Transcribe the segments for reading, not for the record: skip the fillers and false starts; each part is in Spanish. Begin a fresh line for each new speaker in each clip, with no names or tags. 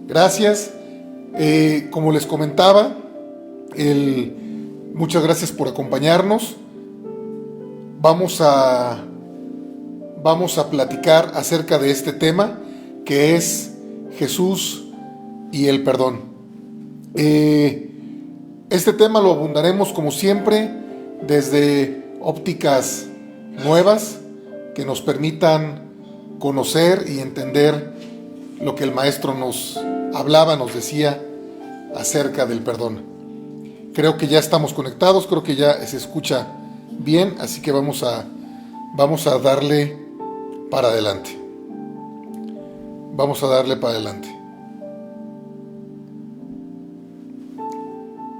Gracias. Como les comentaba, muchas gracias por acompañarnos. Vamos a platicar acerca de este tema que es Jesús y el perdón. Este tema lo abundaremos como siempre desde ópticas nuevas que nos permitan conocer y entender lo que el maestro nos hablaba, nos decía acerca del perdón. Creo que ya estamos conectados, creo que ya se escucha bien, así que vamos a darle para adelante. Vamos a darle para adelante.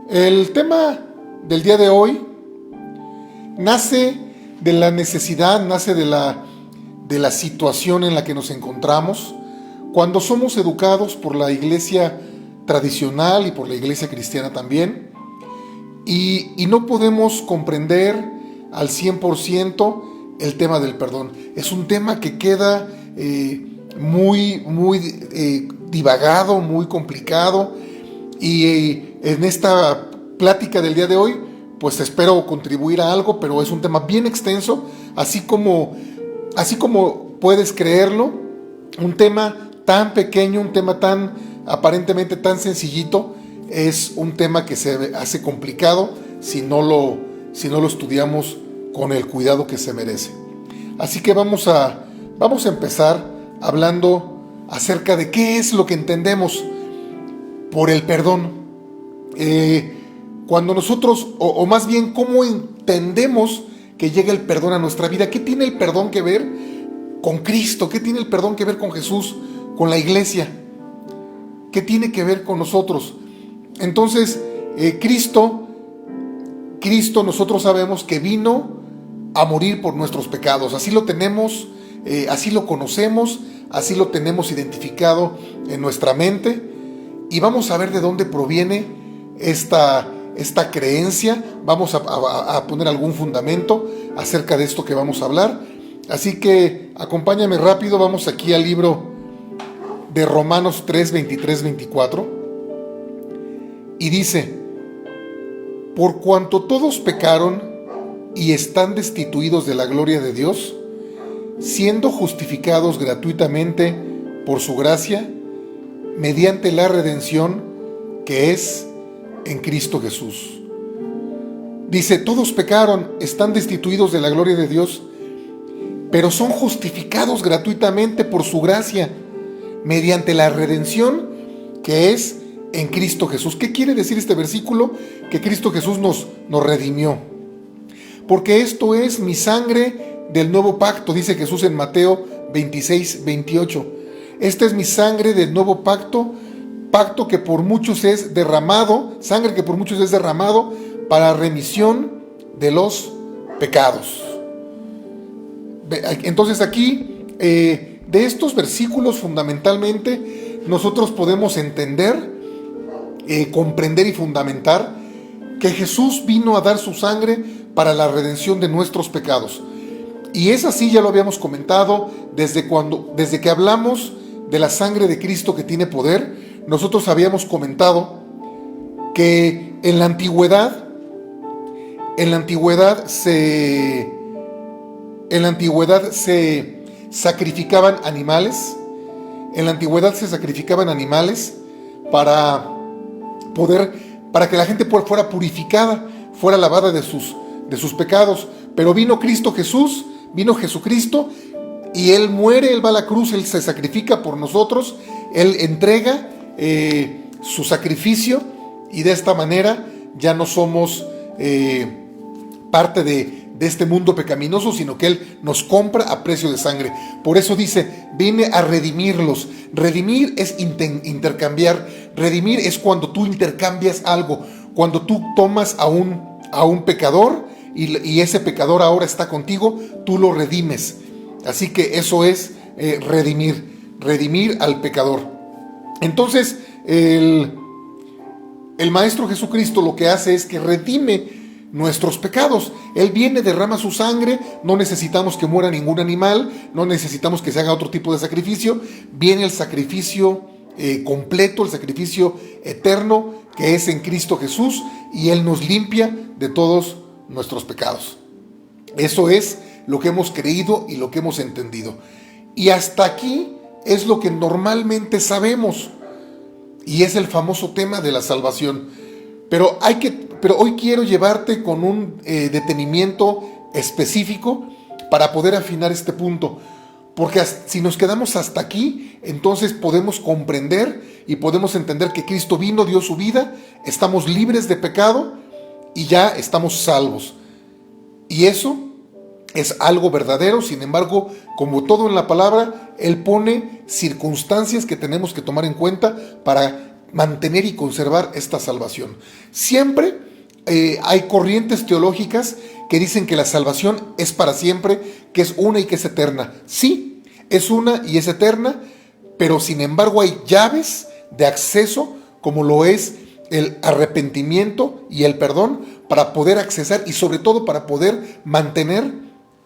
El tema del día de hoy nace de la necesidad, nace de la situación en la que nos encontramos cuando somos educados por la iglesia tradicional y por la iglesia cristiana también, y no podemos comprender al 100% el tema del perdón. Es un tema que queda muy divagado, muy complicado, y en esta plática del día de hoy pues espero contribuir a algo, pero es un tema bien extenso, así como puedes creerlo, un tema tan pequeño, un tema tan aparentemente tan sencillito, es un tema que se hace complicado si no lo estudiamos con el cuidado que se merece. Así que vamos a empezar hablando acerca de qué es lo que entendemos por el perdón. Cuando nosotros, o más bien, ¿cómo entendemos que llega el perdón a nuestra vida? ¿Qué tiene el perdón que ver con Cristo? ¿Qué tiene el perdón que ver con Jesús, con la iglesia? ¿Qué tiene que ver con nosotros? Entonces, Cristo nosotros sabemos que vino a morir por nuestros pecados. Así lo tenemos, así lo conocemos, así lo tenemos identificado en nuestra mente. Y vamos a ver de dónde proviene esta creencia. Vamos a poner algún fundamento acerca de esto que vamos a hablar. Así que acompáñame rápido, vamos aquí al libro de Romanos 3, 23, 24. Y dice: por cuanto todos pecaron y están destituidos de la gloria de Dios, siendo justificados gratuitamente por su gracia, mediante la redención que es en Cristo Jesús. Dice, todos pecaron, están destituidos de la gloria de Dios, pero son justificados gratuitamente por su gracia, mediante la redención que es en Cristo Jesús. ¿Qué quiere decir este versículo? Que Cristo Jesús nos redimió. Porque esto es mi sangre del nuevo pacto, dice Jesús en Mateo 26, 28. Esta es mi sangre del nuevo pacto, pacto que por muchos es derramado, sangre que por muchos es derramado para remisión de los pecados. Entonces aquí, de estos versículos fundamentalmente, nosotros podemos entender, comprender y fundamentar que Jesús vino a dar su sangre para la redención de nuestros pecados. Y es así, ya lo habíamos comentado, desde que hablamos de la sangre de Cristo que tiene poder. Nosotros habíamos comentado que en la antigüedad se sacrificaban animales. En la antigüedad se sacrificaban animales para que la gente fuera purificada, fuera lavada de sus pecados. Pero vino Jesucristo, y Él muere, Él va a la cruz, Él se sacrifica por nosotros, Él entrega su sacrificio, y de esta manera ya no somos parte de este mundo pecaminoso, sino que Él nos compra a precio de sangre. Por eso dice, vine a redimirlos. Redimir es intercambiar. Redimir es cuando tú intercambias algo, cuando tú tomas a un pecador y ese pecador ahora está contigo, tú lo redimes. Así que eso es redimir al pecador. Entonces el Maestro Jesucristo lo que hace es que redime nuestros pecados. Él viene, derrama su sangre, no necesitamos que muera ningún animal, no necesitamos que se haga otro tipo de sacrificio, viene el sacrificio completo, el sacrificio eterno que es en Cristo Jesús, y Él nos limpia de todos nuestros pecados. Eso es lo que hemos creído y lo que hemos entendido. Y hasta aquí es lo que normalmente sabemos, y es el famoso tema de la salvación. Pero hoy quiero llevarte con un detenimiento específico para poder afinar este punto. Porque si nos quedamos hasta aquí, entonces podemos comprender y podemos entender que Cristo vino, dio su vida, estamos libres de pecado y ya estamos salvos. Y eso es algo verdadero. Sin embargo, como todo en la palabra, Él pone circunstancias que tenemos que tomar en cuenta para mantener y conservar esta salvación. Siempre hay corrientes teológicas que dicen que la salvación es para siempre, que es una y que es eterna. Sí, es una y es eterna, pero sin embargo hay llaves de acceso, como lo es el arrepentimiento y el perdón, para poder accesar y sobre todo para poder mantener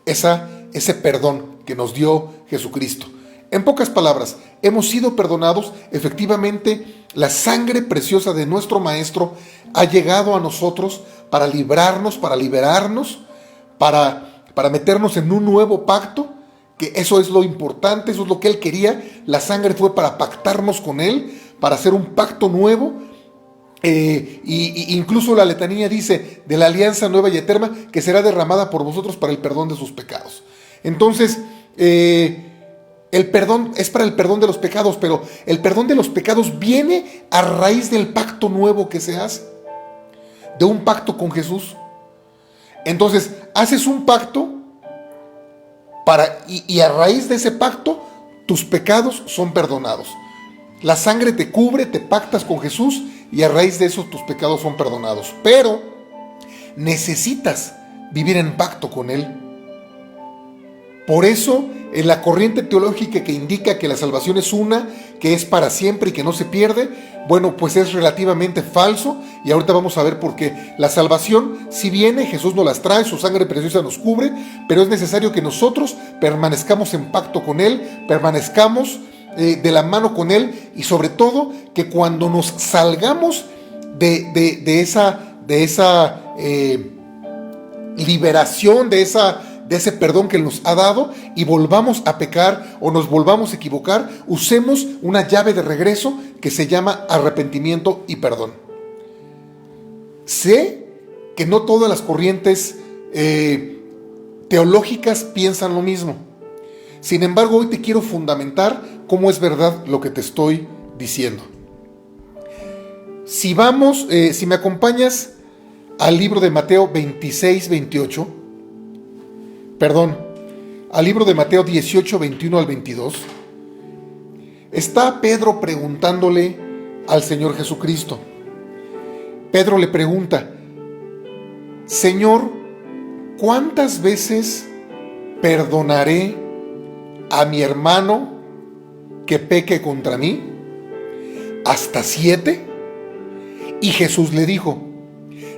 ese perdón que nos dio Jesucristo. En pocas palabras, hemos sido perdonados. Efectivamente, la sangre preciosa de nuestro Maestro ha llegado a nosotros para librarnos, para liberarnos, para meternos en un nuevo pacto, que eso es lo importante, eso es lo que Él quería. La sangre fue para pactarnos con Él, para hacer un pacto nuevo. Y incluso la letanía dice de la alianza nueva y eterna que será derramada por vosotros para el perdón de sus pecados. Entonces, el perdón es para el perdón de los pecados, pero el perdón de los pecados viene a raíz del pacto nuevo que se hace, de un pacto con Jesús. Entonces, haces un pacto y a raíz de ese pacto, tus pecados son perdonados. La sangre te cubre, te pactas con Jesús y a raíz de eso tus pecados son perdonados. Pero necesitas vivir en pacto con Él. Por eso, en la corriente teológica que indica que la salvación es una, que es para siempre y que no se pierde, bueno, pues es relativamente falso, y ahorita vamos a ver por qué. La salvación, si viene, Jesús nos las trae, su sangre preciosa nos cubre, pero es necesario que nosotros permanezcamos en pacto con Él, permanezcamos de la mano con Él, y sobre todo que cuando nos salgamos de esa liberación, de ese perdón que Él nos ha dado, y volvamos a pecar o nos volvamos a equivocar, usemos una llave de regreso que se llama arrepentimiento y perdón. Sé que no todas las corrientes teológicas piensan lo mismo. Sin embargo, hoy te quiero fundamentar cómo es verdad lo que te estoy diciendo. Si me acompañas al libro de Mateo 18, 21 al 22, está Pedro preguntándole al Señor Jesucristo. Pedro le pregunta: Señor, ¿cuántas veces perdonaré a mi hermano que peque contra mí? ¿Hasta 7? Y Jesús le dijo: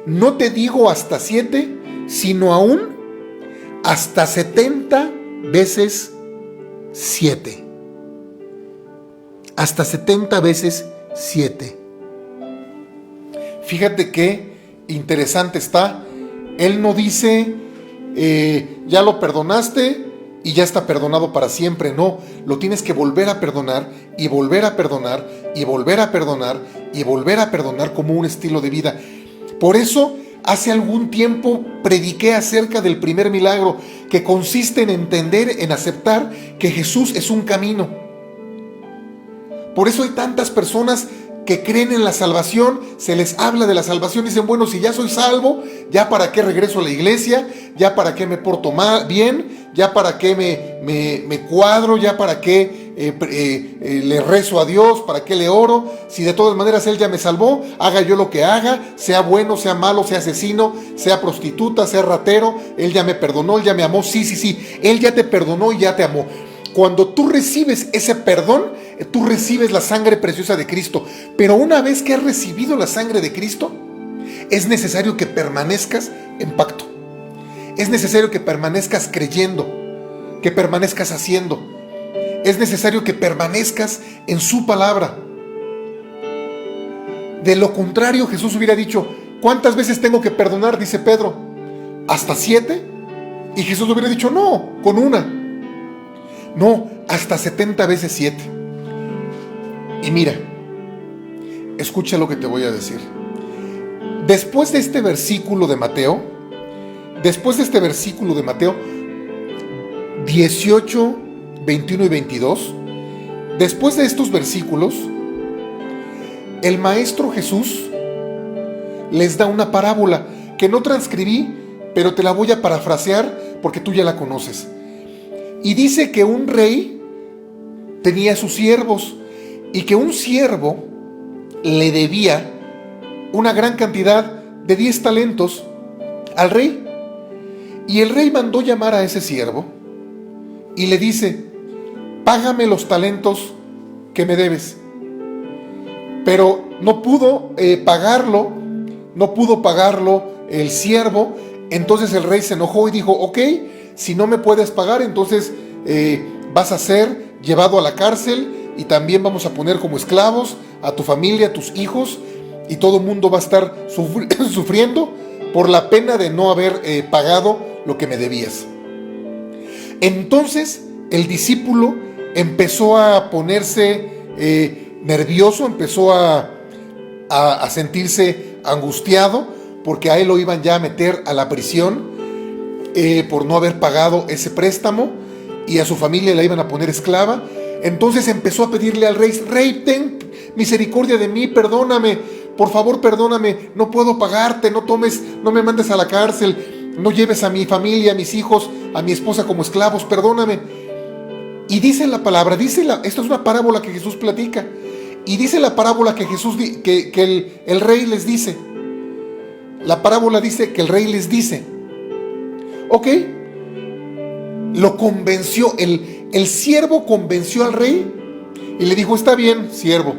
no te digo hasta 7, sino aún hasta 70 veces 7. Hasta 70 veces 7. Fíjate qué interesante está. Él no dice, ya lo perdonaste y ya está perdonado para siempre. No, lo tienes que volver a perdonar y volver a perdonar y volver a perdonar y volver a perdonar, como un estilo de vida. Por eso, hace algún tiempo prediqué acerca del primer milagro, que consiste en entender, en aceptar que Jesús es un camino. Por eso hay tantas personas que creen en la salvación, se les habla de la salvación y dicen, bueno, si ya soy salvo, ya para qué regreso a la iglesia, ya para qué me porto bien, ya para qué me cuadro, ya para qué le rezo a Dios, para qué le oro, si de todas maneras Él ya me salvó, haga yo lo que haga, sea bueno, sea malo, sea asesino, sea prostituta, sea ratero, Él ya me perdonó, Él ya me amó. Sí, Él ya te perdonó y ya te amó. Cuando tú recibes ese perdón, tú recibes la sangre preciosa de Cristo. Pero una vez que has recibido la sangre de Cristo, es necesario que permanezcas en pacto. Es necesario que permanezcas creyendo, que permanezcas haciendo. Es necesario que permanezcas en su palabra. De lo contrario, Jesús hubiera dicho, ¿cuántas veces tengo que perdonar? Dice Pedro, ¿hasta 7? Y Jesús hubiera dicho, no, con una. No, hasta 70 veces 7. Y mira, escucha lo que te voy a decir. Después de este versículo de Mateo, 18, 21 y 22, después de estos versículos, el Maestro Jesús les da una parábola que no transcribí, pero te la voy a parafrasear porque tú ya la conoces. Y dice que un rey tenía sus siervos y que un siervo le debía una gran cantidad de 10 talentos al rey. Y el rey mandó llamar a ese siervo y le dice, págame los talentos que me debes. Pero no pudo pagarlo el siervo. Entonces el rey se enojó y dijo, ok, si no me puedes pagar, entonces vas a ser llevado a la cárcel y también vamos a poner como esclavos a tu familia, a tus hijos, y todo el mundo va a estar sufriendo por la pena de no haber pagado lo que me debías. Entonces el discípulo empezó a ponerse nervioso, empezó a sentirse angustiado, porque a él lo iban ya a meter a la prisión por no haber pagado ese préstamo, y a su familia la iban a poner esclava. Entonces empezó a pedirle al rey, rey, ten misericordia de mí, perdóname, por favor perdóname, no puedo pagarte, no me mandes a la cárcel, no lleves a mi familia, a mis hijos, a mi esposa como esclavos, perdóname. Y dice la palabra, esto es una parábola que Jesús platica, y dice la parábola que el rey les dice. La parábola dice que el rey les dice, ok, lo convenció, el siervo convenció al rey y le dijo, está bien, siervo,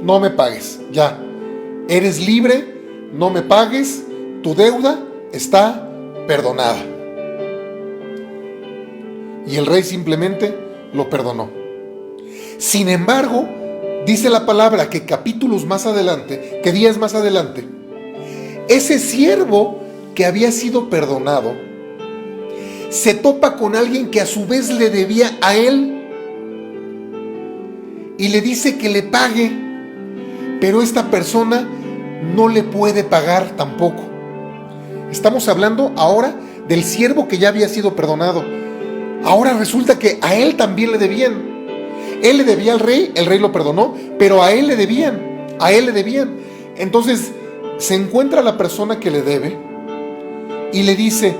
no me pagues, ya, eres libre, no me pagues, tu deuda está perdonada. Y el rey simplemente lo perdonó. Sin embargo, dice la palabra que días más adelante, ese siervo que había sido perdonado se topa con alguien que a su vez le debía a él y le dice que le pague, pero esta persona no le puede pagar tampoco. Estamos hablando ahora del siervo que ya había sido perdonado. Ahora resulta que a él también le debían. Él le debía al rey, el rey lo perdonó, pero a él le debían. Entonces se encuentra la persona que le debe y le dice,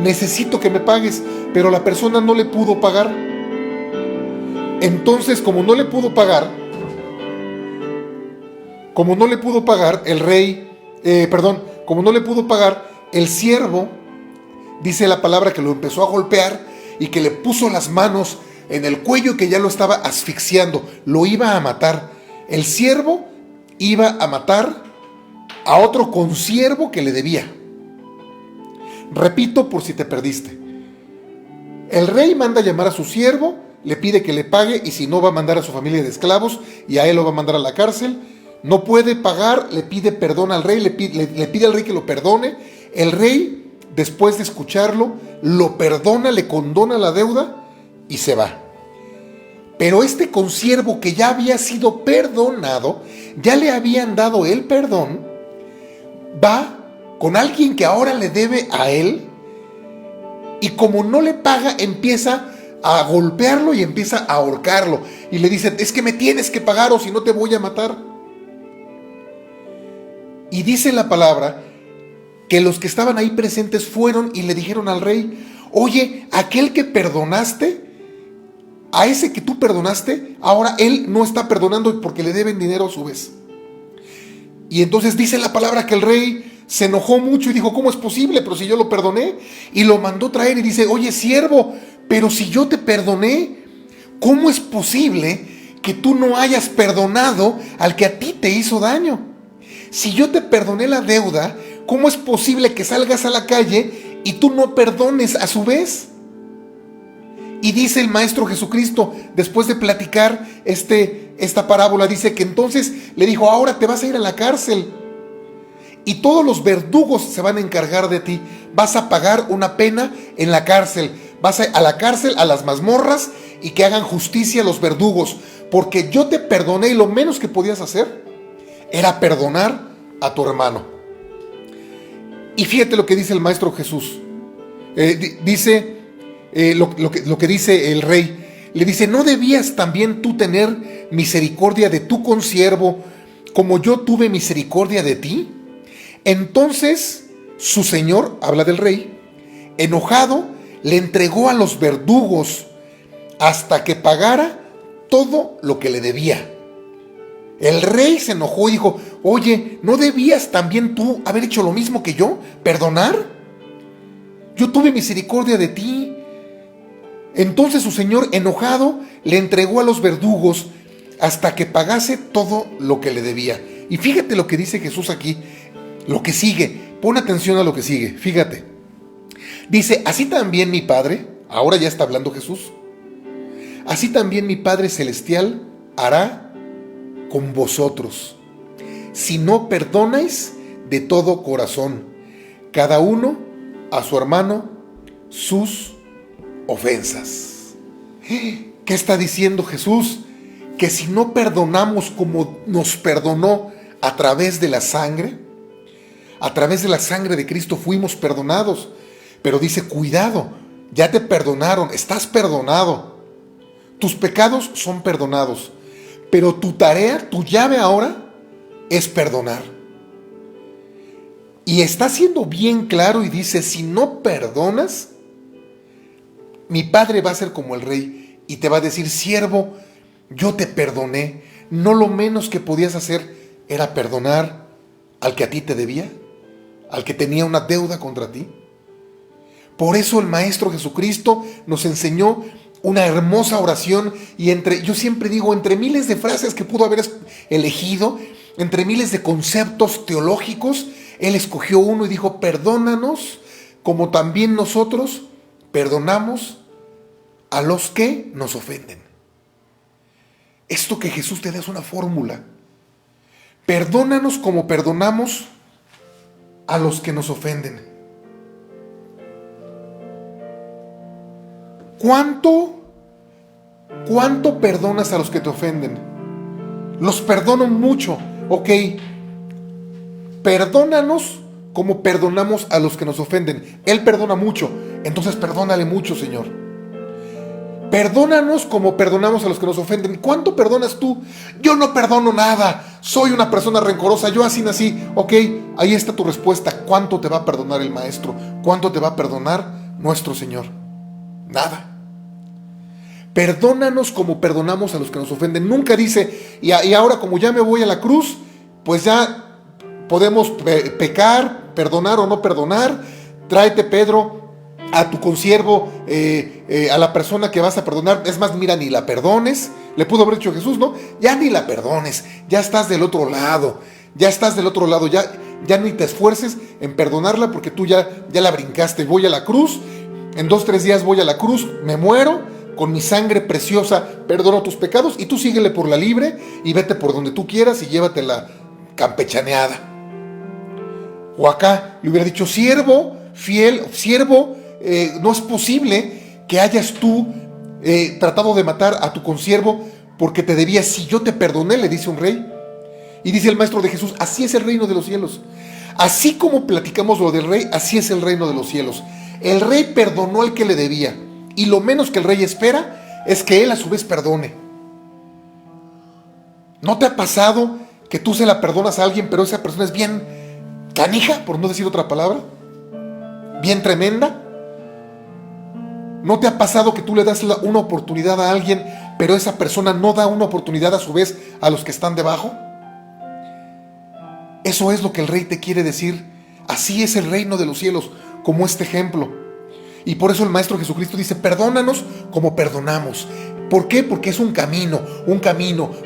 necesito que me pagues, pero la persona no le pudo pagar. Entonces, como no le pudo pagar, el siervo, dice la palabra que lo empezó a golpear y que le puso las manos en el cuello, que ya lo estaba asfixiando, lo iba a matar. El siervo iba a matar a otro consiervo que le debía. Repito por si te perdiste. El rey manda a llamar a su siervo, le pide que le pague, y si no va a mandar a su familia de esclavos y a él lo va a mandar a la cárcel. No puede pagar, le pide perdón al rey, le pide al rey que lo perdone. El rey, después de escucharlo, lo perdona, le condona la deuda y se va. Pero este consiervo que ya había sido perdonado, ya le habían dado el perdón, va con alguien que ahora le debe a él, y como no le paga, empieza a golpearlo y empieza a ahorcarlo, y le dice, es que me tienes que pagar o si no te voy a matar. Y dice la palabra que los que estaban ahí presentes fueron y le dijeron al rey, oye, aquel que perdonaste, a ese que tú perdonaste, ahora él no está perdonando porque le deben dinero a su vez. Y entonces dice la palabra que el rey se enojó mucho y dijo, ¿cómo es posible? Pero si yo lo perdoné. Y lo mandó traer y dice, oye, siervo, pero si yo te perdoné, ¿cómo es posible que tú no hayas perdonado al que a ti te hizo daño? Si yo te perdoné la deuda, ¿cómo es posible que salgas a la calle y tú no perdones a su vez? Y dice el Maestro Jesucristo, después de platicar este esta parábola dice que entonces le dijo, ahora te vas a ir a la cárcel y todos los verdugos se van a encargar de ti. Vas a pagar una pena en la cárcel. Vas a la cárcel, a las mazmorras, y que hagan justicia los verdugos. Porque yo te perdoné y lo menos que podías hacer era perdonar a tu hermano. Y fíjate lo que dice el Maestro Jesús. Dice lo que dice el rey. Le dice, ¿no debías también tú tener misericordia de tu consiervo como yo tuve misericordia de ti? Entonces su señor, habla del rey, enojado, le entregó a los verdugos hasta que pagara todo lo que le debía. El rey se enojó y dijo, oye, ¿no debías también tú haber hecho lo mismo que yo? ¿Perdonar? Yo tuve misericordia de ti. Entonces su señor, enojado, le entregó a los verdugos hasta que pagase todo lo que le debía. Y fíjate lo que dice Jesús aquí, lo que sigue. Pon atención a lo que sigue, fíjate. Dice, así también mi Padre, ahora ya está hablando Jesús, así también mi Padre Celestial hará con vosotros, si no perdonáis de todo corazón, cada uno a su hermano, sus ofensas. ¿Qué está diciendo Jesús? Que si no perdonamos como nos perdonó a través de la sangre de Cristo fuimos perdonados. Pero dice, cuidado, ya te perdonaron, estás perdonado. Tus pecados son perdonados. Pero tu tarea, tu llave ahora es perdonar. Y está siendo bien claro y dice, si no perdonas, mi Padre va a ser como el rey y te va a decir, siervo, yo te perdoné. No lo menos que podías hacer era perdonar al que a ti te debía, al que tenía una deuda contra ti. Por eso el Maestro Jesucristo nos enseñó una hermosa oración y yo siempre digo, entre miles de frases que pudo haber elegido, entre miles de conceptos teológicos, Él escogió uno y dijo, perdónanos como también nosotros perdonamos a los que nos ofenden. Esto que Jesús te da es una fórmula. Perdónanos como perdonamos a los que nos ofenden. ¿Cuánto perdonas a los que te ofenden? Los perdono mucho. Ok. Perdónanos como perdonamos a los que nos ofenden. Él perdona mucho. Entonces perdónale mucho, Señor. Perdónanos como perdonamos a los que nos ofenden. ¿Cuánto perdonas tú? Yo no perdono nada. Soy una persona rencorosa. Yo así nací. Ok, ahí está tu respuesta. ¿Cuánto te va a perdonar el Maestro? ¿Cuánto te va a perdonar nuestro Señor? Nada. Perdónanos como perdonamos a los que nos ofenden. Nunca dice, y ahora como ya me voy a la cruz, pues ya podemos pecar, perdonar o no perdonar. Tráete, Pedro, a tu consiervo, a la persona que vas a perdonar. Es más, mira, ni la perdones. Le pudo haber dicho Jesús, ¿no? Ya ni la perdones. Ya estás del otro lado. Ya ni te esfuerces en perdonarla porque tú ya la brincaste. Voy a la cruz. En 2-3 días voy a la cruz. Me muero. Con mi sangre preciosa perdono tus pecados y tú síguele por la libre y vete por donde tú quieras y llévatela campechaneada. O acá le hubiera dicho, siervo, fiel, siervo, no es posible que hayas tú tratado de matar a tu consiervo porque te debía. Si yo te perdoné, le dice un rey. Y dice el Maestro de Jesús, así es el reino de los cielos. Así como platicamos lo del rey, así es el reino de los cielos. El rey perdonó al que le debía. Y lo menos que el rey espera es que él a su vez perdone. ¿No te ha pasado que tú se la perdonas a alguien, pero esa persona es bien canija, por no decir otra palabra? Bien tremenda. ¿No te ha pasado que tú le das una oportunidad a alguien, pero esa persona no da una oportunidad a su vez a los que están debajo? Eso es lo que el rey te quiere decir. Así es el reino de los cielos, como este ejemplo. Y por eso el Maestro Jesucristo dice, perdónanos como perdonamos. ¿Por qué? Porque es un camino.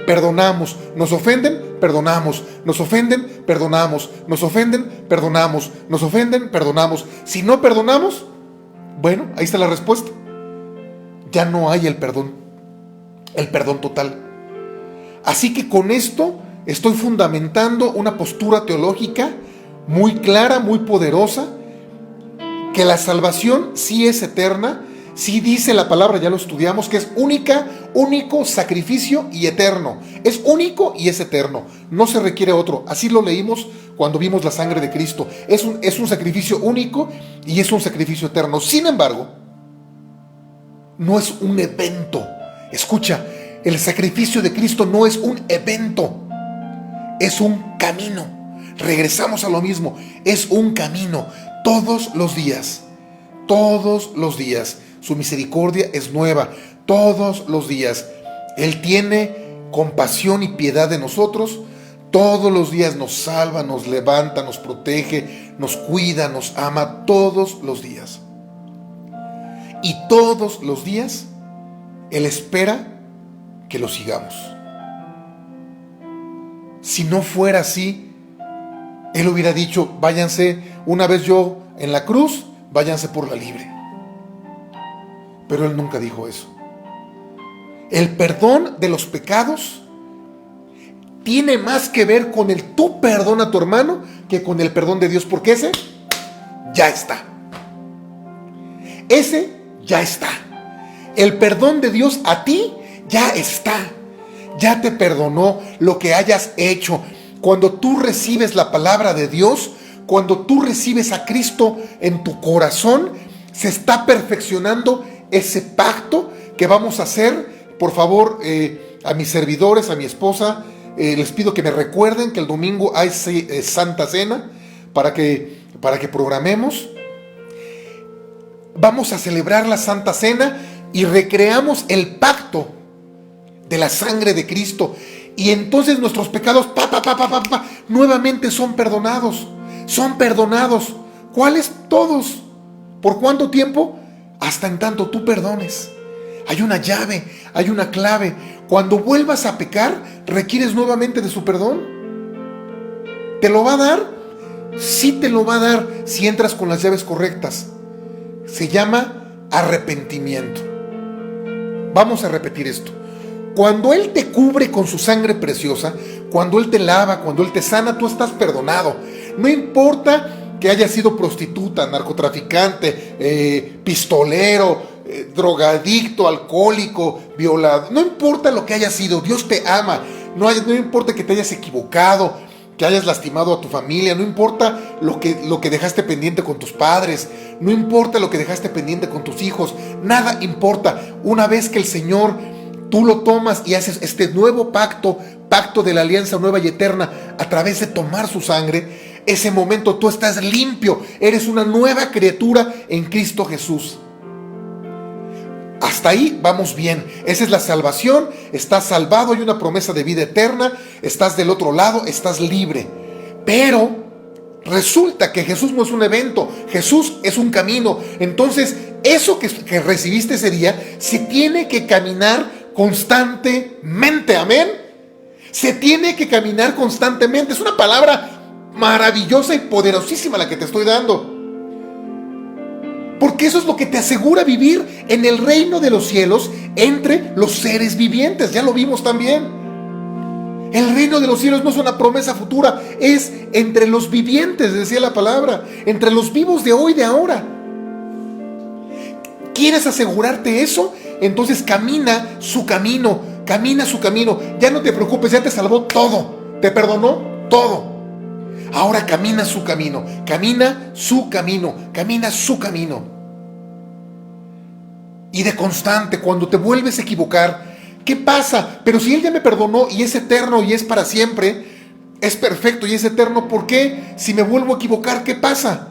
Perdonamos. Nos ofenden, perdonamos. Nos ofenden, perdonamos. Nos ofenden, perdonamos. Nos ofenden, perdonamos. Si no perdonamos, bueno, ahí está la respuesta. Ya no hay el perdón total. Así que con esto estoy fundamentando una postura teológica muy clara, muy poderosa, que la salvación sí es eterna, sí dice la palabra, ya lo estudiamos, que es único sacrificio y eterno. Es único y es eterno, no se requiere otro. Así lo leímos cuando vimos la sangre de Cristo. Es un sacrificio único y es un sacrificio eterno. Sin embargo, no es un evento. Escucha, el sacrificio de Cristo no es un evento, es un camino. Regresamos a lo mismo, es un camino. Todos los días, su misericordia es nueva. Todos los días Él tiene compasión y piedad de nosotros. Todos los días nos salva, nos levanta, nos protege, nos cuida, nos ama. Todos los días. Y todos los días Él espera que lo sigamos. Si no fuera así, Él hubiera dicho: váyanse, una vez yo en la cruz, váyanse por la libre. Pero Él nunca dijo eso. El perdón de los pecados tiene más que ver con el tú perdona a tu hermano que con el perdón de Dios, porque ese ya está. Ese ya está. El perdón de Dios a ti ya está. Ya te perdonó lo que hayas hecho. Cuando tú recibes la palabra de Dios, cuando tú recibes a Cristo en tu corazón, se está perfeccionando ese pacto que vamos a hacer. Por favor, a mis servidores, a mi esposa, les pido que me recuerden que el domingo hay Santa Cena para que programemos. Vamos a celebrar la Santa Cena y recreamos el pacto de la sangre de Cristo. Y entonces nuestros pecados nuevamente son perdonados. Son perdonados. ¿Cuáles? Todos. ¿Por cuánto tiempo? Hasta en tanto tú perdones. Hay una llave, hay una clave. Cuando vuelvas a pecar, requieres nuevamente de su perdón. ¿Te lo va a dar? Sí te lo va a dar si entras con las llaves correctas. Se llama arrepentimiento. Vamos a repetir esto. Cuando Él te cubre con su sangre preciosa, cuando Él te lava, cuando Él te sana, tú estás perdonado. No importa que hayas sido prostituta, narcotraficante, pistolero, drogadicto, alcohólico, violador. No importa lo que hayas sido, Dios te ama. No importa que te hayas equivocado, que hayas lastimado a tu familia. No importa lo que dejaste pendiente con tus padres. No importa lo que dejaste pendiente con tus hijos. Nada importa. Una vez que el Señor, tú lo tomas y haces este nuevo pacto de la alianza nueva y eterna a través de tomar su sangre, ese momento tú estás limpio, eres una nueva criatura en Cristo Jesús. Hasta ahí vamos bien. Esa es la salvación. Estás salvado, hay una promesa de vida eterna, estás del otro lado, estás libre. Pero resulta que Jesús no es un evento, Jesús es un camino. Entonces eso que recibiste ese día se tiene que caminar constantemente. Amén. Se tiene que caminar constantemente. Es una palabra maravillosa y poderosísima la que te estoy dando, porque eso es lo que te asegura vivir en el reino de los cielos entre los seres vivientes. Ya lo vimos también. El reino de los cielos no es una promesa futura, es entre los vivientes, decía la palabra, entre los vivos de hoy, de ahora. ¿Quieres asegurarte eso? Entonces camina su camino. Ya no te preocupes, ya te salvó todo, te perdonó todo. Ahora camina su camino. Y de constante, cuando te vuelves a equivocar, ¿qué pasa? Pero si Él ya me perdonó y es eterno y es para siempre, es perfecto y es eterno, ¿por qué? Si me vuelvo a equivocar, ¿qué pasa?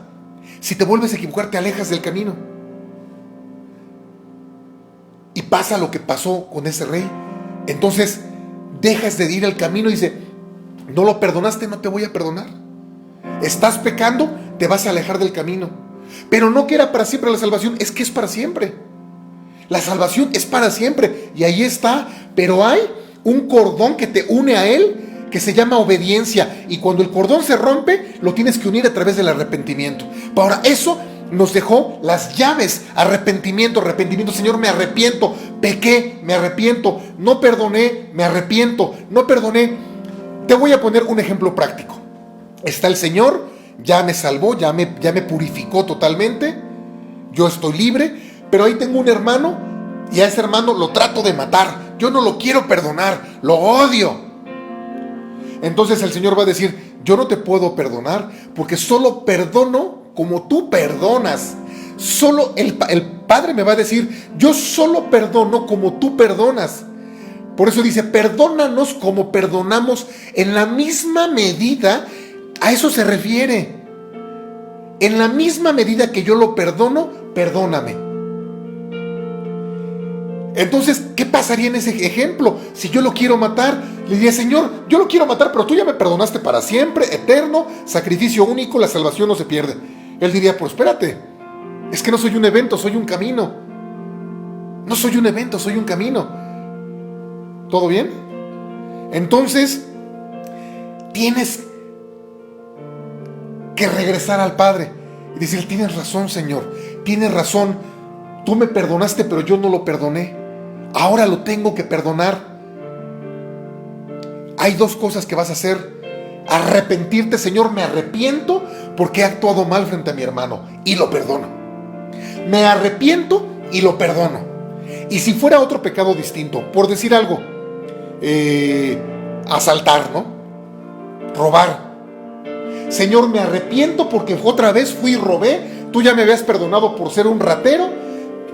Si te vuelves a equivocar, te alejas del camino. Y pasa lo que pasó con ese rey. Entonces dejas de ir al camino y dice: no lo perdonaste, no te voy a perdonar. Estás pecando, te vas a alejar del camino. Pero no que era para siempre la salvación, es que es para siempre. La salvación es para siempre y ahí está. Pero hay un cordón que te une a Él, que se llama obediencia. Y cuando el cordón se rompe, lo tienes que unir a través del arrepentimiento. Ahora, eso nos dejó las llaves. Arrepentimiento, arrepentimiento. Señor, me arrepiento, pequé, me arrepiento, no perdoné, me arrepiento, no perdoné. Te voy a poner un ejemplo práctico. Está el Señor, ya me salvó, ya me purificó totalmente, yo estoy libre, pero ahí tengo un hermano y a ese hermano lo trato de matar. Yo no lo quiero perdonar, lo odio. Entonces el Señor va a decir, yo no te puedo perdonar porque solo perdono como tú perdonas. Solo el Padre me va a decir, yo solo perdono como tú perdonas. Por eso dice, perdónanos como perdonamos en la misma medida. A eso se refiere. En la misma medida que yo lo perdono, perdóname. Entonces, ¿qué pasaría en ese ejemplo? Si yo lo quiero matar, le diría, Señor, yo lo quiero matar, pero tú ya me perdonaste para siempre, eterno, sacrificio único, la salvación no se pierde. Él diría, pues espérate, es que no soy un evento, soy un camino. No soy un evento, soy un camino. ¿Todo bien? Entonces, tienes que regresar al Padre y decir, tienes razón, Señor, tienes razón, tú me perdonaste, pero yo no lo perdoné, ahora lo tengo que perdonar. Hay dos cosas que vas a hacer: arrepentirte, Señor, me arrepiento porque he actuado mal frente a mi hermano, y lo perdono. Me arrepiento y lo perdono. Y si fuera otro pecado distinto, por decir algo, asaltar, ¿no? Robar. Señor, me arrepiento porque otra vez fui y robé. Tú ya me habías perdonado por ser un ratero.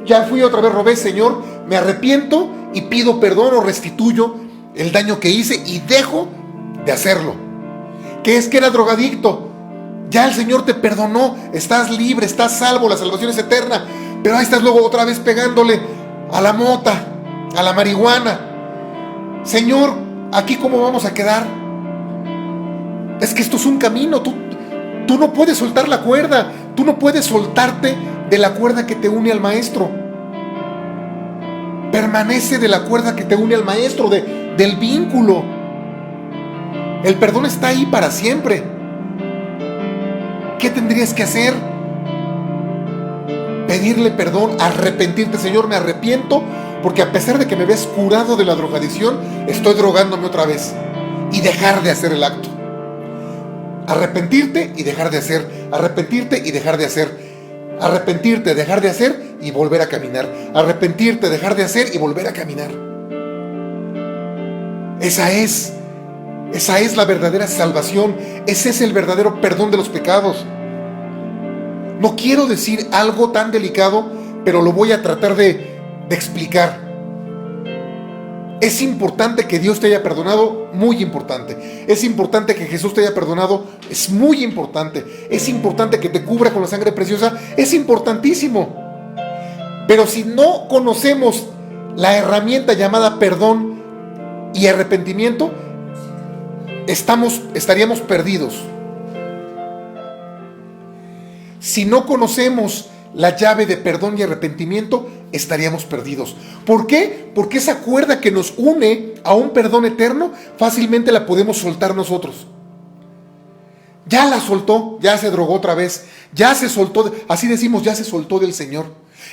Ya fui otra vez, robé. Señor, me arrepiento y pido perdón o restituyo el daño que hice y dejo de hacerlo. ¿Qué es que era drogadicto? Ya el Señor te perdonó. Estás libre, estás salvo, la salvación es eterna. Pero ahí estás luego otra vez pegándole a la mota, a la marihuana. Señor, ¿aquí cómo vamos a quedar? Es que esto es un camino, tú no puedes soltar la cuerda, tú no puedes soltarte de la cuerda que te une al Maestro. Permanece de la cuerda que te une al Maestro, del vínculo. El perdón está ahí para siempre. ¿Qué tendrías que hacer? Pedirle perdón, arrepentirte. Señor, me arrepiento porque a pesar de que me ves curado de la drogadicción, estoy drogándome otra vez, y dejar de hacer el acto. Arrepentirte y dejar de hacer, arrepentirte y dejar de hacer, arrepentirte, dejar de hacer y volver a caminar, arrepentirte, dejar de hacer y volver a caminar. Esa es la verdadera salvación, ese es el verdadero perdón de los pecados. No quiero decir algo tan delicado, pero lo voy a tratar de explicar. Es importante que Dios te haya perdonado, muy importante. Es importante que Jesús te haya perdonado, es muy importante. Es importante que te cubra con la sangre preciosa, es importantísimo. Pero si no conocemos la herramienta llamada perdón y arrepentimiento, estaríamos perdidos. Si no conocemos la llave de perdón y arrepentimiento, estaríamos perdidos. ¿Por qué? Porque esa cuerda que nos une a un perdón eterno, fácilmente la podemos soltar nosotros. Ya la soltó, ya se drogó otra vez, ya se soltó, así decimos, ya se soltó del Señor.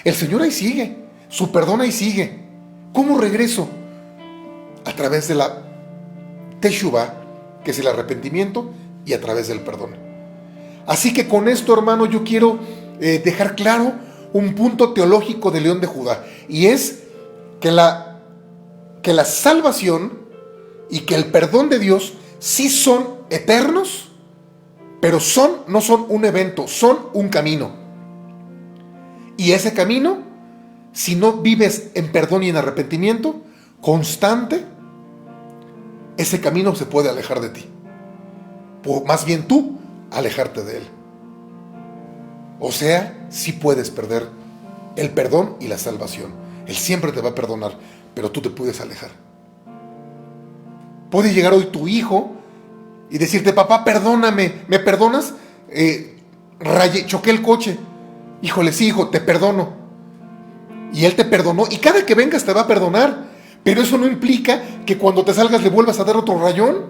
El Señor ahí sigue, su perdón ahí sigue. ¿Cómo regreso? A través de la Teshuvah, que es el arrepentimiento, y a través del perdón. Así que con esto, hermano, yo quiero dejar claro un punto teológico de León de Judá, y es que la salvación y que el perdón de Dios sí son eternos, pero no son un evento, son un camino. Y ese camino, si no vives en perdón y en arrepentimiento constante, ese camino se puede alejar de ti, o más bien tú alejarte de él. O sea, sí puedes perder el perdón y la salvación. Él siempre te va a perdonar, pero tú te puedes alejar. Puede llegar hoy tu hijo y decirte: papá, perdóname, ¿me perdonas? Choqué el coche. Híjole, sí, hijo, te perdono. Y él te perdonó, y cada que vengas te va a perdonar. Pero eso no implica que cuando te salgas le vuelvas a dar otro rayón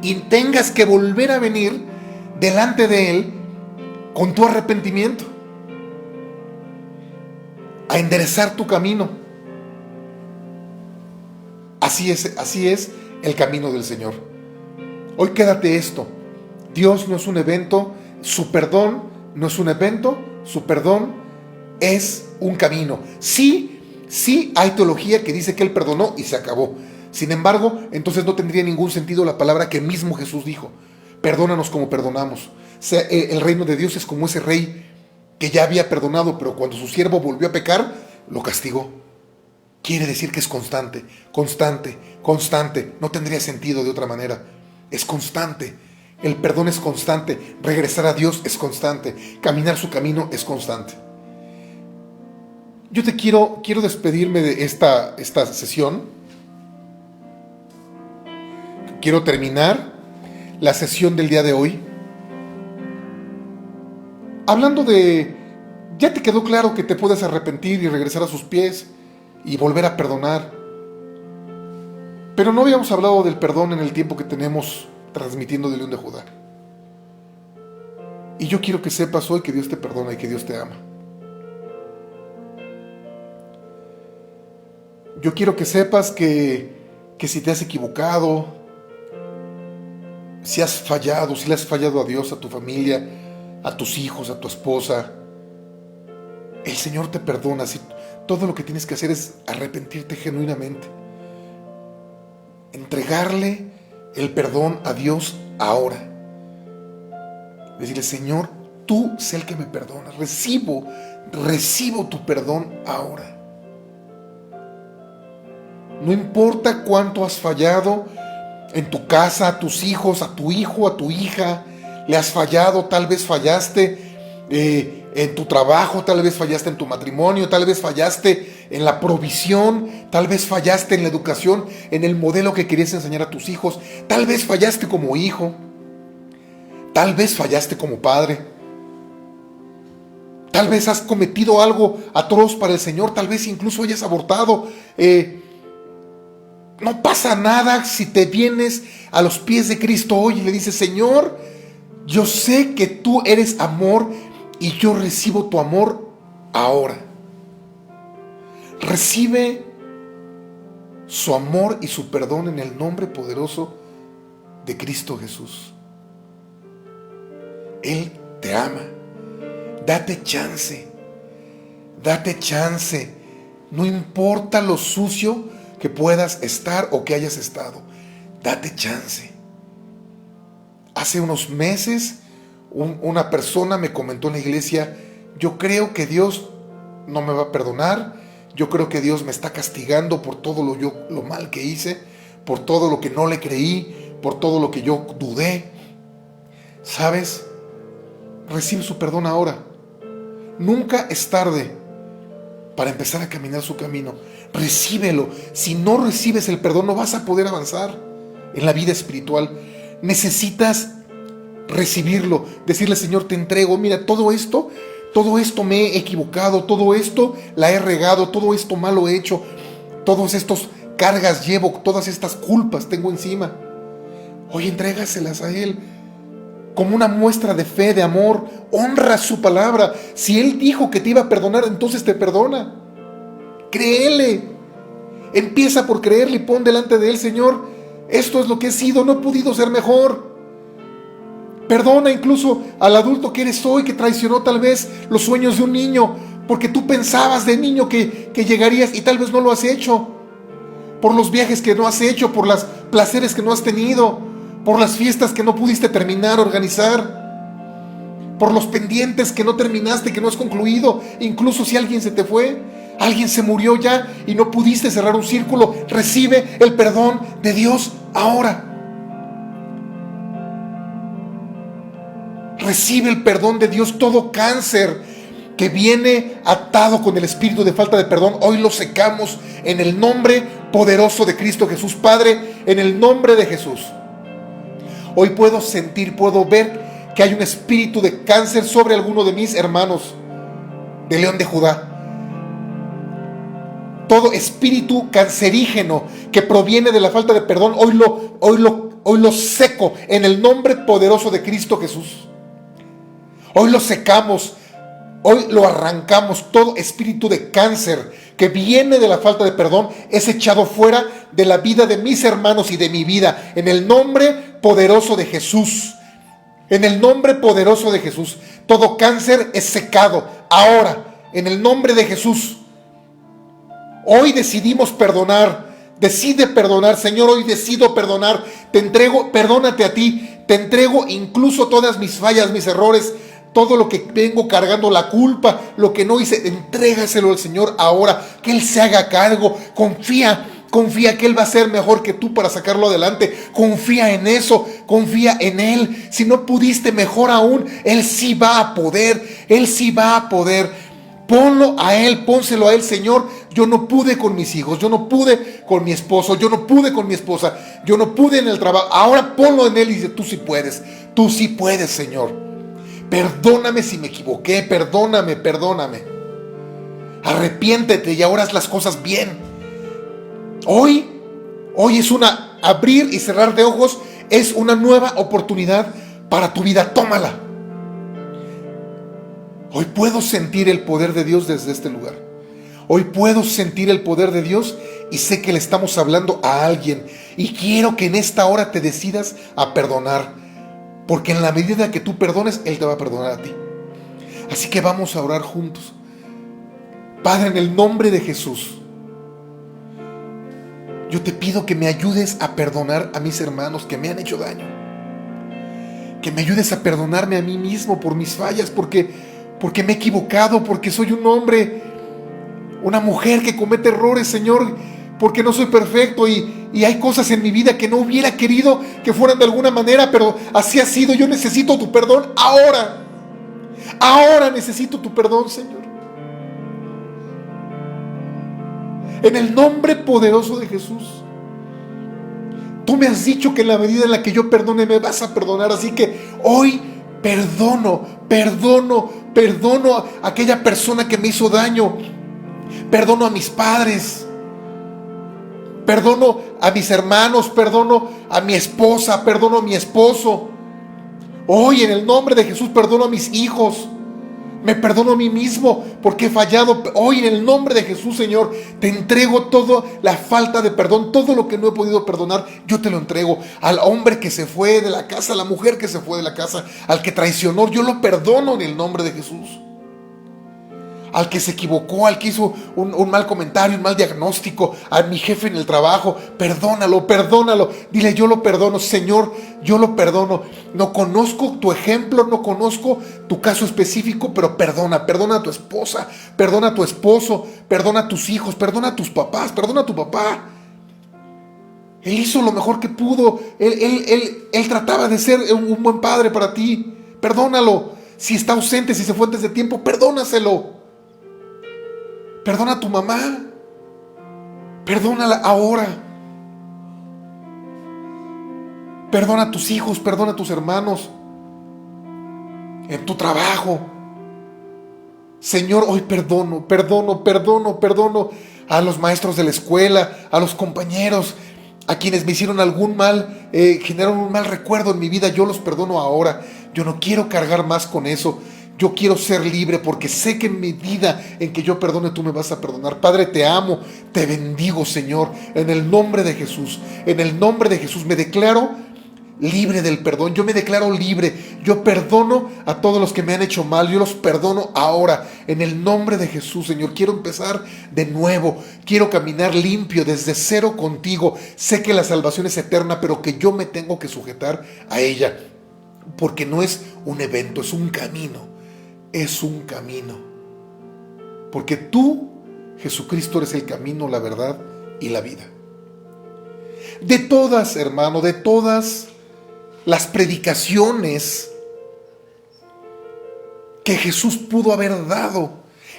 y tengas que volver a venir delante de él con tu arrepentimiento. a enderezar tu camino. Así es el camino del Señor. Hoy quédate esto: Dios no es un evento, su perdón no es un evento, su perdón es un camino. Sí hay teología que dice que Él perdonó y se acabó. Sin embargo, entonces no tendría ningún sentido la palabra que mismo Jesús dijo: perdónanos como perdonamos. El reino de Dios es como ese rey que ya había perdonado, pero cuando su siervo volvió a pecar, lo castigó. Quiere decir que es constante, constante, constante. No tendría sentido de otra manera. Es constante. El perdón es constante. Regresar a Dios es constante. Caminar su camino es constante. Yo quiero despedirme de esta sesión. Quiero terminar la sesión del día de hoy hablando de: ya te quedó claro que te puedes arrepentir y regresar a sus pies y volver a perdonar. Pero no habíamos hablado del perdón en el tiempo que tenemos transmitiendo de León de Judá. Y yo quiero que sepas hoy que Dios te perdona y que Dios te ama. Yo quiero que sepas que si te has equivocado, si has fallado, si le has fallado a Dios, a tu familia, a tus hijos, a tu esposa, el Señor te perdona. Si todo lo que tienes que hacer es arrepentirte genuinamente, entregarle el perdón a Dios ahora, decirle: Señor, tú sé el que me perdona, recibo tu perdón ahora. No importa cuánto has fallado en tu casa, a tus hijos, a tu hijo, a tu hija, le has fallado. Tal vez fallaste en tu trabajo, tal vez fallaste en tu matrimonio, tal vez fallaste en la provisión, tal vez fallaste en la educación, en el modelo que querías enseñar a tus hijos, tal vez fallaste como hijo, tal vez fallaste como padre, tal vez has cometido algo atroz para el Señor, tal vez incluso hayas abortado. No pasa nada si te vienes a los pies de Cristo hoy y le dices: Señor, yo sé que tú eres amor y yo recibo tu amor ahora. Recibe su amor y su perdón en el nombre poderoso de Cristo Jesús. Él te ama. Date chance. Date chance. No importa lo sucio que puedas estar o que hayas estado. Date chance. Hace unos meses una persona me comentó en la iglesia: yo creo que Dios no me va a perdonar, yo creo que Dios me está castigando por todo lo mal que hice, por todo lo que no le creí, por todo lo que yo dudé. ¿Sabes? Recibe su perdón ahora. Nunca es tarde para empezar a caminar su camino. Recíbelo. Si no recibes el perdón, no vas a poder avanzar en la vida espiritual. Necesitas recibirlo, decirle: Señor, te entrego, mira, todo esto me he equivocado, todo esto la he regado, todo esto malo he hecho, todas estas cargas llevo, todas estas culpas tengo encima. Hoy entrégaselas a Él como una muestra de fe, de amor. Honra su palabra. Si Él dijo que te iba a perdonar, entonces te perdona. Créele. Empieza por creerle y pon delante de Él: Señor, esto es lo que he sido, no he podido ser mejor. Perdona incluso al adulto que eres hoy, que traicionó tal vez los sueños de un niño, porque tú pensabas de niño que llegarías y tal vez no lo has hecho. Por los viajes que no has hecho, por los placeres que no has tenido, por las fiestas que no pudiste terminar, organizar, por los pendientes que no terminaste, que no has concluido. Incluso si alguien se te fue, alguien se murió ya y no pudiste cerrar un círculo, recibe el perdón de Dios ahora. Recibe el perdón de Dios. Todo cáncer que viene atado con el espíritu de falta de perdón, hoy lo secamos en el nombre poderoso de Cristo Jesús. Padre, en el nombre de Jesús, hoy puedo sentir, puedo ver que hay un espíritu de cáncer sobre alguno de mis hermanos de León de Judá. Todo espíritu cancerígeno que proviene de la falta de perdón, hoy lo seco en el nombre poderoso de Cristo Jesús. Hoy lo secamos. Hoy lo arrancamos. Todo espíritu de cáncer que viene de la falta de perdón es echado fuera de la vida de mis hermanos y de mi vida. En el nombre poderoso de Jesús. En el nombre poderoso de Jesús. Todo cáncer es secado. Ahora, en el nombre de Jesús. Hoy decidimos perdonar. Decide perdonar, Señor, hoy decido perdonar. Te entrego, perdónate a ti. Te entrego incluso todas mis fallas, mis errores, todo lo que vengo cargando, la culpa, lo que no hice. Entrégaselo al Señor ahora, que Él se haga cargo. Confía que Él va a ser mejor que tú para sacarlo adelante. Confía en eso, confía en Él. Si no pudiste, mejor aún, Él sí va a poder. Él sí va a poder. Ponlo a Él, pónselo a Él. Señor, yo no pude con mis hijos, yo no pude con mi esposo, yo no pude con mi esposa, yo no pude en el trabajo. Ahora ponlo en Él y dice, tú sí puedes, Señor. Perdóname si me equivoqué, perdóname. Arrepiéntete y ahora haz las cosas bien. Hoy es una abrir y cerrar de ojos, es una nueva oportunidad para tu vida. Tómala. Hoy puedo sentir el poder de Dios desde este lugar. Hoy puedo sentir el poder de Dios y sé que le estamos hablando a alguien. Y quiero que en esta hora te decidas a perdonar. Porque en la medida que tú perdones, Él te va a perdonar a ti. Así que vamos a orar juntos. Padre, en el nombre de Jesús, yo te pido que me ayudes a perdonar a mis hermanos que me han hecho daño. Que me ayudes a perdonarme a mí mismo por mis fallas, porque me he equivocado, porque soy un hombre, una mujer que comete errores, Señor, porque no soy perfecto y hay cosas en mi vida que no hubiera querido que fueran de alguna manera, pero así ha sido. Yo necesito tu perdón ahora necesito tu perdón, Señor. En el nombre poderoso de Jesús. Tú me has dicho que en la medida en la que yo perdone me vas a perdonar, así que hoy perdono a aquella persona que me hizo daño. Perdono a mis padres. Perdono a mis hermanos. Perdono a mi esposa. Perdono a mi esposo. Hoy en el nombre de Jesús perdono a mis hijos. Me perdono a mí mismo porque he fallado. Hoy en el nombre de Jesús, Señor, te entrego toda la falta de perdón, todo lo que no he podido perdonar, yo te lo entrego. Al hombre que se fue de la casa, a la mujer que se fue de la casa, al que traicionó, yo lo perdono en el nombre de Jesús. Al que se equivocó, al que hizo un mal comentario, un mal diagnóstico, a mi jefe en el trabajo, perdónalo. Dile, yo lo perdono, Señor, yo lo perdono. No conozco tu ejemplo, no conozco tu caso específico, pero perdona a tu esposa, perdona a tu esposo, perdona a tus hijos, perdona a tus papás, perdona a tu papá. Él hizo lo mejor que pudo, él trataba de ser un buen padre para ti, perdónalo. Si está ausente, si se fue antes de tiempo, perdónaselo. Perdona a tu mamá. Perdónala ahora. Perdona a tus hijos, perdona a tus hermanos. En tu trabajo. Señor, hoy perdono a los maestros de la escuela, a los compañeros, a quienes me hicieron algún mal, generaron un mal recuerdo en mi vida. Yo los perdono ahora. Yo no quiero cargar más con eso. Yo quiero ser libre porque sé que en mi vida en que yo perdone, tú me vas a perdonar. Padre, te amo, te bendigo, Señor, en el nombre de Jesús. En el nombre de Jesús me declaro libre del perdón. Yo me declaro libre. Yo perdono a todos los que me han hecho mal. Yo los perdono ahora. En el nombre de Jesús, Señor. Quiero empezar de nuevo. Quiero caminar limpio desde cero contigo. Sé que la salvación es eterna, pero que yo me tengo que sujetar a ella. Porque no es un evento, es un camino. Es un camino. Porque tú, Jesucristo, eres el camino, la verdad y la vida. De todas, hermano, de todas las predicaciones que Jesús pudo haber dado,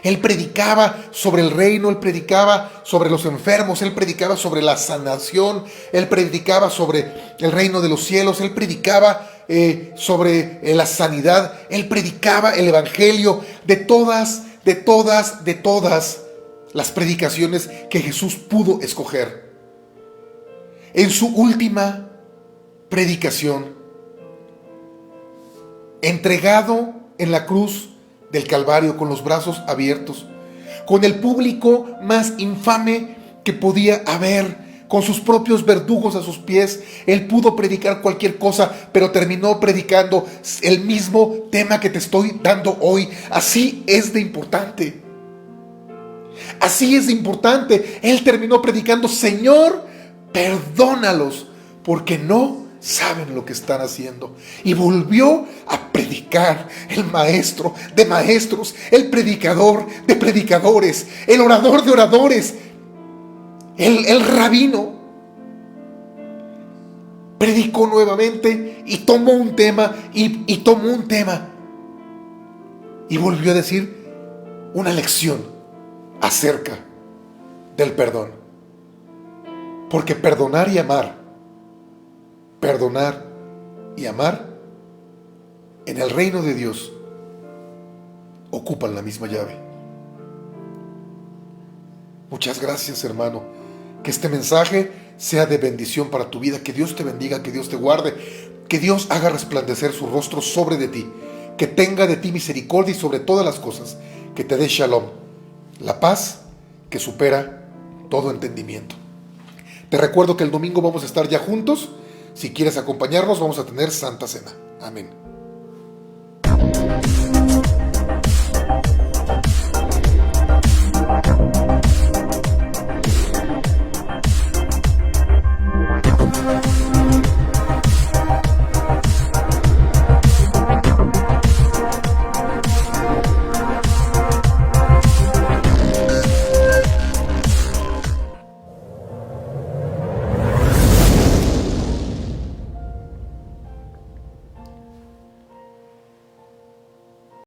Él predicaba sobre el reino, Él predicaba sobre los enfermos, Él predicaba sobre la sanación, Él predicaba sobre el reino de los cielos, Él predicaba sobre la sanidad, Él predicaba el evangelio. De todas las predicaciones que Jesús pudo escoger. En su última predicación, entregado en la cruz del Calvario con los brazos abiertos, con el público más infame que podía haber, con sus propios verdugos a sus pies. Él pudo predicar cualquier cosa, pero terminó predicando el mismo tema que te estoy dando hoy. Así es de importante. Así es de importante. Él terminó predicando: Señor, perdónalos, porque no saben lo que están haciendo. Y volvió a predicar, el maestro de maestros, el predicador de predicadores, el orador de oradores, el rabino. Predicó nuevamente y tomó un tema y tomó un tema y volvió a decir una lección acerca del perdón. Porque perdonar y amar en el reino de Dios ocupan la misma llave. Muchas gracias, hermano. Que este mensaje sea de bendición para tu vida. Que Dios te bendiga, que Dios te guarde, que Dios haga resplandecer su rostro sobre de ti, que tenga de ti misericordia y sobre todas las cosas, que te dé shalom, la paz que supera todo entendimiento. Te recuerdo que el domingo vamos a estar ya juntos. Si quieres acompañarnos, vamos a tener Santa Cena. Amén.